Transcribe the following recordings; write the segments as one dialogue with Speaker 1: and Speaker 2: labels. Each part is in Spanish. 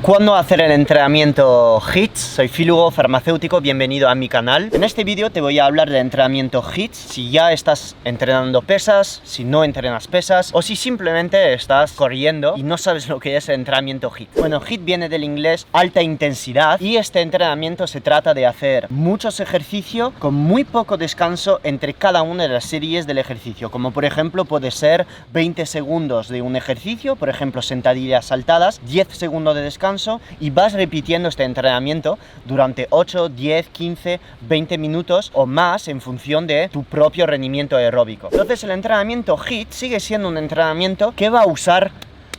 Speaker 1: ¿Cuándo hacer el entrenamiento HIIT? Soy Filugo, farmacéutico, bienvenido a mi canal. En este vídeo te voy a hablar de entrenamiento HIIT, si ya estás entrenando pesas, si no entrenas pesas o si simplemente estás corriendo y no sabes lo que es el entrenamiento HIIT. Bueno, HIIT viene del inglés alta intensidad y este entrenamiento se trata de hacer muchos ejercicios con muy poco descanso entre cada una de las series del ejercicio, como por ejemplo puede ser 20 segundos de un ejercicio, por ejemplo sentadillas saltadas, 10 segundos de descanso y vas repitiendo este entrenamiento durante 8, 10, 15, 20 minutos o más en función de tu propio rendimiento aeróbico. Entonces el entrenamiento HIIT sigue siendo un entrenamiento que va a usar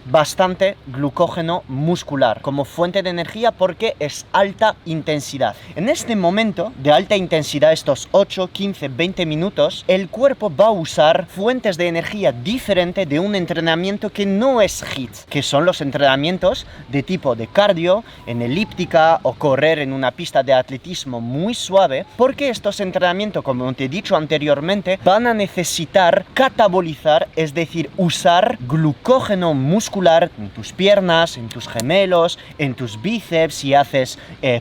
Speaker 1: bastante glucógeno muscular como fuente de energía porque es alta intensidad. En este momento de alta intensidad, estos 8, 15, 20 minutos, el cuerpo va a usar fuentes de energía diferente de un entrenamiento que no es HIIT, que son los entrenamientos de tipo de cardio, en elíptica o correr en una pista de atletismo muy suave, porque estos entrenamientos, como te he dicho anteriormente, van a necesitar catabolizar, es decir, usar glucógeno muscular en tus piernas, en tus gemelos, en tus bíceps, si haces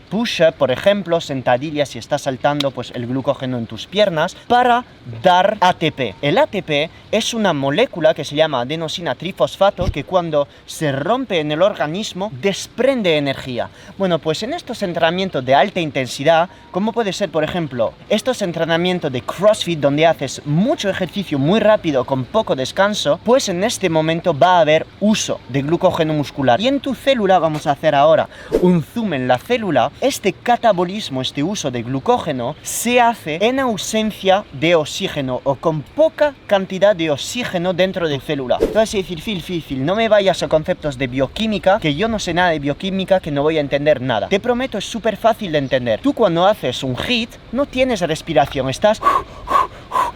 Speaker 1: push-up, por ejemplo, sentadillas, si estás saltando, pues el glucógeno en tus piernas, para dar ATP. El ATP es una molécula que se llama adenosina trifosfato que cuando se rompe en el organismo desprende energía. Bueno, pues en estos entrenamientos de alta intensidad, como puede ser, por ejemplo, estos entrenamientos de CrossFit donde haces mucho ejercicio muy rápido con poco descanso, pues en este momento va a haber uso de glucógeno muscular. Y en tu célula, vamos a hacer ahora un zoom en la célula, este catabolismo, este uso de glucógeno, se hace en ausencia de oxígeno o con poca cantidad de oxígeno dentro de célula. Te vas a decir, Phil, no me vayas a conceptos de bioquímica, que yo no sé nada de bioquímica, que no voy a entender nada. Te prometo, es súper fácil de entender. Tú cuando haces un HIIT, no tienes respiración, estás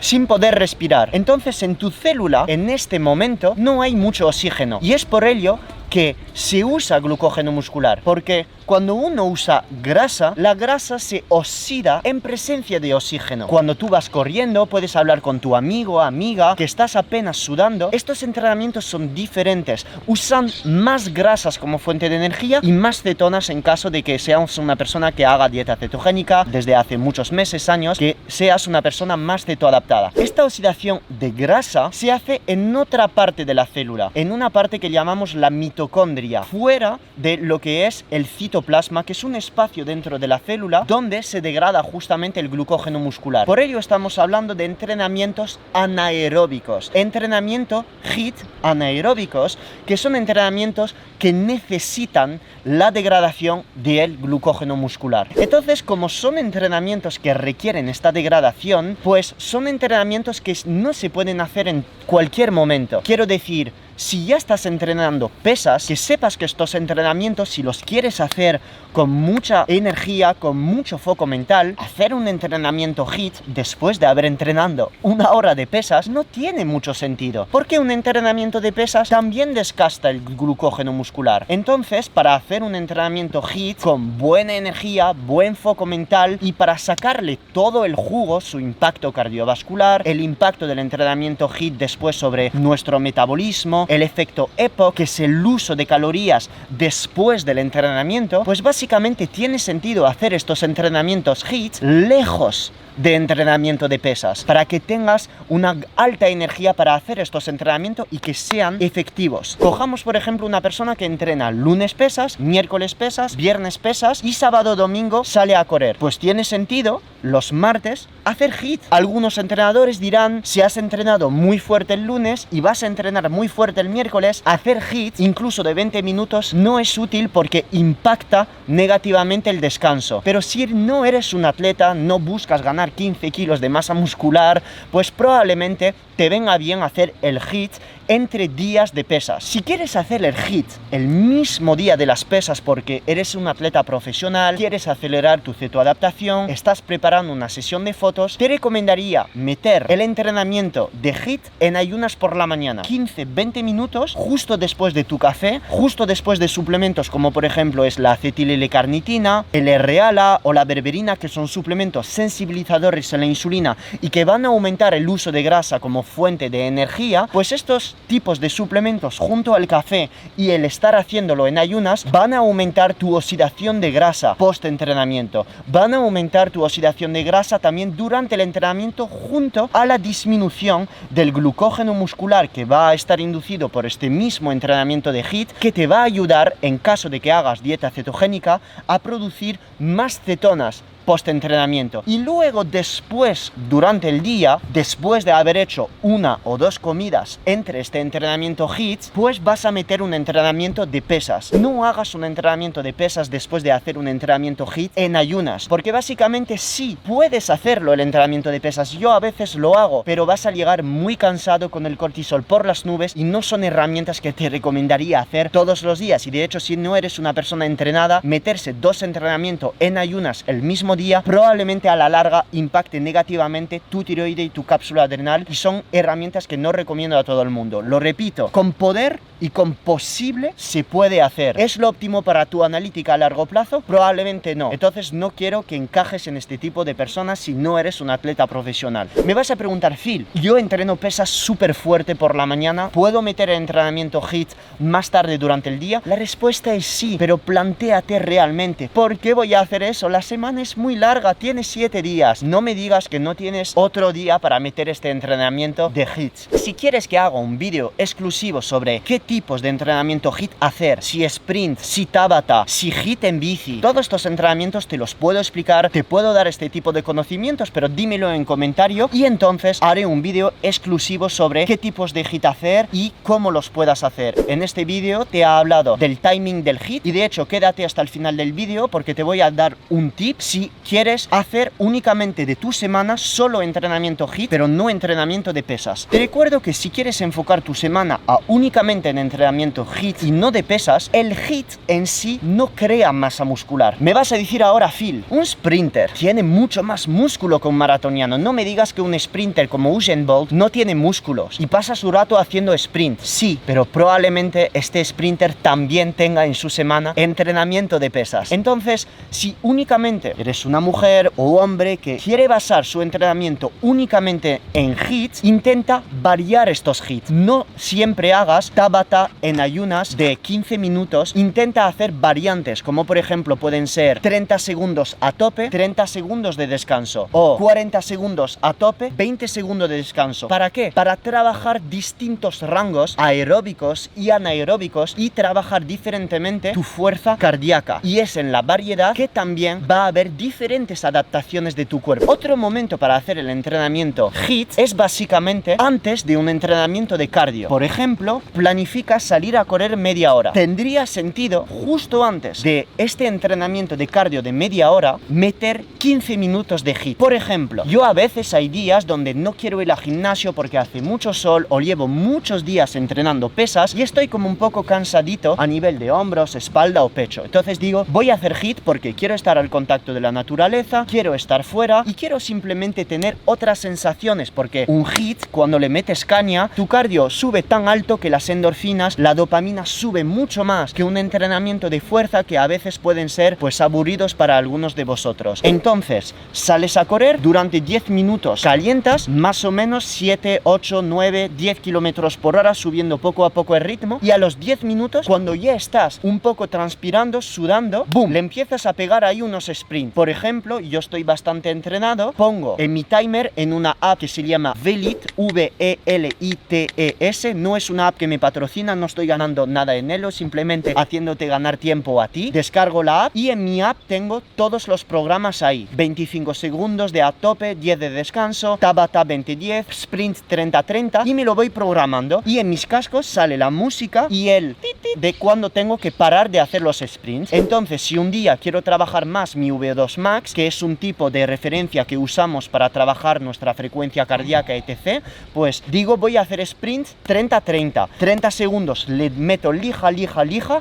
Speaker 1: sin poder respirar. Entonces en tu célula, en este momento, no hay mucho oxígeno. Y es por ello que se usa glucógeno muscular, porque cuando uno usa grasa, la grasa se oxida en presencia de oxígeno. Cuando tú vas corriendo, puedes hablar con tu amigo, amiga, que estás apenas sudando. Estos entrenamientos son diferentes, usan más grasas como fuente de energía y más cetonas en caso de que seas una persona que haga dieta cetogénica desde hace muchos meses, años, que seas una persona más cetoadaptada. Esta oxidación de grasa se hace en otra parte de la célula, en una parte que llamamos la mitocondria, fuera de lo que es el citoplasma, que es un espacio dentro de la célula donde se degrada justamente el glucógeno muscular. Por ello estamos hablando de entrenamientos anaeróbicos, entrenamiento HIIT anaeróbicos, que son entrenamientos que necesitan la degradación del glucógeno muscular. Entonces, como son entrenamientos que requieren esta degradación, pues son entrenamientos que no se pueden hacer en cualquier momento. Quiero decir, si ya estás entrenando pesas, que sepas que estos entrenamientos, si los quieres hacer con mucha energía, con mucho foco mental, hacer un entrenamiento HIIT después de haber entrenado una hora de pesas no tiene mucho sentido, porque un entrenamiento de pesas también desgasta el glucógeno muscular. Entonces, para hacer un entrenamiento HIIT con buena energía, buen foco mental y para sacarle todo el jugo, su impacto cardiovascular, el impacto del entrenamiento HIIT después sobre nuestro metabolismo, el efecto EPOC, que es el uso de calorías después del entrenamiento, pues básicamente tiene sentido hacer estos entrenamientos HIIT lejos de entrenamiento de pesas, para que tengas una alta energía para hacer estos entrenamientos y que sean efectivos. Cojamos por ejemplo una persona que entrena lunes pesas, miércoles pesas, viernes pesas y sábado domingo sale a correr. Pues tiene sentido los martes hacer HIIT. Algunos entrenadores dirán, si has entrenado muy fuerte el lunes y vas a entrenar muy fuerte el miércoles, hacer HIIT incluso de 20 minutos no es útil porque impacta negativamente el descanso. Pero si no eres un atleta, no buscas ganar 15 kilos de masa muscular, pues probablemente te venga bien hacer el HIIT entre días de pesas. Si quieres hacer el HIIT el mismo día de las pesas porque eres un atleta profesional, quieres acelerar tu cetoadaptación, estás preparando una sesión de fotos, te recomendaría meter el entrenamiento de HIIT en ayunas por la mañana, 15-20 minutos justo después de tu café, justo después de suplementos como por ejemplo es la acetil-L-carnitina, el R-ALA o la berberina, que son suplementos sensibilizadores a la insulina y que van a aumentar el uso de grasa como fuente de energía, pues estos tipos de suplementos junto al café y el estar haciéndolo en ayunas van a aumentar tu oxidación de grasa post-entrenamiento, van a aumentar tu oxidación de grasa también durante el entrenamiento junto a la disminución del glucógeno muscular que va a estar inducido por este mismo entrenamiento de HIIT, que te va a ayudar, en caso de que hagas dieta cetogénica, a producir más cetonas post-entrenamiento. Y luego después, durante el día, después de haber hecho 1 o 2 comidas entre este entrenamiento HIIT, pues vas a meter un entrenamiento de pesas. No hagas un entrenamiento de pesas después de hacer un entrenamiento HIIT en ayunas, porque básicamente sí, puedes hacerlo el entrenamiento de pesas. Yo a veces lo hago, pero vas a llegar muy cansado con el cortisol por las nubes y no son herramientas que te recomendaría hacer todos los días. Y de hecho, si no eres una persona entrenada, meterse 2 entrenamientos en ayunas el mismo día probablemente a la larga impacte negativamente tu tiroide y tu cápsula adrenal, y son herramientas que no recomiendo a todo el mundo. Lo repito, con poder y con posible se puede hacer. ¿Es lo óptimo para tu analítica a largo plazo? Probablemente no. Entonces no quiero que encajes en este tipo de personas si no eres un atleta profesional. Me vas a preguntar, Phil, yo entreno pesas súper fuerte por la mañana, ¿puedo meter el entrenamiento HIIT más tarde durante el día? La respuesta es sí, pero plantéate realmente, ¿por qué voy a hacer eso? La semana es muy larga, tienes 7 días. No me digas que no tienes otro día para meter este entrenamiento de HIIT. Si quieres que haga un vídeo exclusivo sobre qué tipos de entrenamiento HIIT hacer, si sprint, si Tabata, si HIIT en bici, todos estos entrenamientos te los puedo explicar, te puedo dar este tipo de conocimientos, pero dímelo en comentario y entonces haré un vídeo exclusivo sobre qué tipos de HIIT hacer y cómo los puedas hacer. En este vídeo te he hablado del timing del HIIT y de hecho quédate hasta el final del vídeo porque te voy a dar un tip si quieres hacer únicamente de tu semana solo entrenamiento HIIT, pero no entrenamiento de pesas. Te recuerdo que si quieres enfocar tu semana a únicamente en entrenamiento HIIT y no de pesas, el HIIT en sí no crea masa muscular. Me vas a decir ahora, Phil, un sprinter tiene mucho más músculo que un maratoniano. No me digas que un sprinter como Usain Bolt no tiene músculos y pasa su rato haciendo sprint. Sí, pero probablemente este sprinter también tenga en su semana entrenamiento de pesas. Entonces, si únicamente eres una mujer o hombre que quiere basar su entrenamiento únicamente en HIIT, intenta variar estos HIIT. No siempre hagas Tabata en ayunas de 15 minutos, intenta hacer variantes, como por ejemplo pueden ser 30 segundos a tope, 30 segundos de descanso, o 40 segundos a tope, 20 segundos de descanso. ¿Para qué? Para trabajar distintos rangos aeróbicos y anaeróbicos y trabajar diferentemente tu fuerza cardíaca. Y es en la variedad que también va a haber diferentes adaptaciones de tu cuerpo. Otro momento para hacer el entrenamiento HIIT es básicamente antes de un entrenamiento de cardio. Por ejemplo, planificas salir a correr media hora. Tendría sentido justo antes de este entrenamiento de cardio de media hora meter 15 minutos de HIIT. Por ejemplo, yo a veces hay días donde no quiero ir al gimnasio porque hace mucho sol o llevo muchos días entrenando pesas y estoy como un poco cansadito a nivel de hombros, espalda o pecho. Entonces digo, voy a hacer HIIT porque quiero estar al contacto de la naturaleza, quiero estar fuera y quiero simplemente tener otras sensaciones, porque un HIIT, cuando le metes caña, tu cardio sube tan alto que las endorfinas, la dopamina sube mucho más que un entrenamiento de fuerza que a veces pueden ser pues aburridos para algunos de vosotros. Entonces, sales a correr durante 10 minutos, calientas más o menos 7, 8, 9, 10 kilómetros por hora, subiendo poco a poco el ritmo, y a los 10 minutos, cuando ya estás un poco transpirando, sudando, ¡boom!, le empiezas a pegar ahí unos sprints. Por ejemplo, yo estoy bastante entrenado, pongo en mi timer en una app que se llama Velit, V-E-L-I-T-E-S. No es una app que me patrocina, no estoy ganando nada en ello, simplemente haciéndote ganar tiempo a ti. Descargo la app y en mi app tengo todos los programas ahí. 25 segundos de a tope, 10 de descanso, Tabata 20-10, sprint 30-30, y me lo voy programando. Y en mis cascos sale la música y el de cuando tengo que parar de hacer los sprints. Entonces, si un día quiero trabajar más mi V2 Max, que es un tipo de referencia que usamos para trabajar nuestra frecuencia cardíaca, etc., pues digo, voy a hacer sprint 30-30, 30 segundos le meto lija,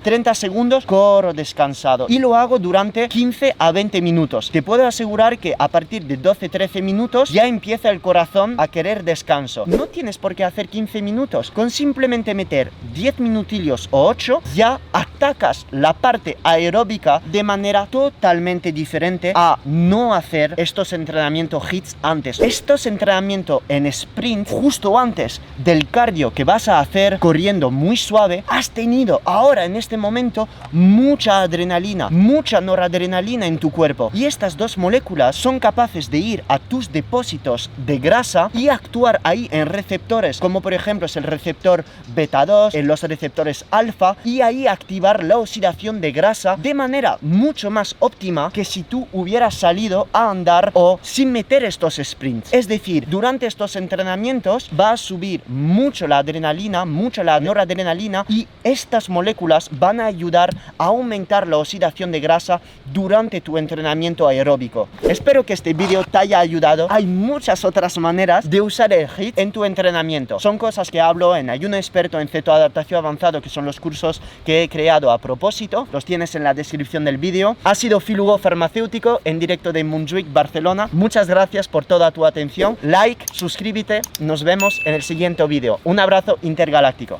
Speaker 1: 30 segundos corro descansado, y lo hago durante 15 a 20 minutos. Te puedo asegurar que a partir de 12-13 minutos ya empieza el corazón a querer descanso. No tienes por qué hacer 15 minutos, con simplemente meter 10 minutillos o 8 ya atacas la parte aeróbica de manera totalmente diferente simplemente a no hacer estos entrenamientos HIIT antes. Estos entrenamientos en sprint, justo antes del cardio que vas a hacer corriendo muy suave, has tenido ahora en este momento mucha adrenalina, mucha noradrenalina en tu cuerpo. Y estas dos moléculas son capaces de ir a tus depósitos de grasa y actuar ahí en receptores, como por ejemplo es el receptor beta 2, en los receptores alfa, y ahí activar la oxidación de grasa de manera mucho más óptima que si tú hubieras salido a andar o sin meter estos sprints. Es decir, durante estos entrenamientos va a subir mucho la adrenalina, mucho la noradrenalina, y estas moléculas van a ayudar a aumentar la oxidación de grasa durante tu entrenamiento aeróbico. Espero que este vídeo te haya ayudado. Hay muchas otras maneras de usar el HIIT en tu entrenamiento. Son cosas que hablo en Ayuno Experto, en Cetoadaptación Avanzado, que son los cursos que he creado a propósito. Los tienes en la descripción del vídeo. Ha sido Phil Hugo Farmacéutico en directo de Montjuic, Barcelona. Muchas gracias por toda tu atención. Like, suscríbete. Nos vemos en el siguiente vídeo. Un abrazo intergaláctico.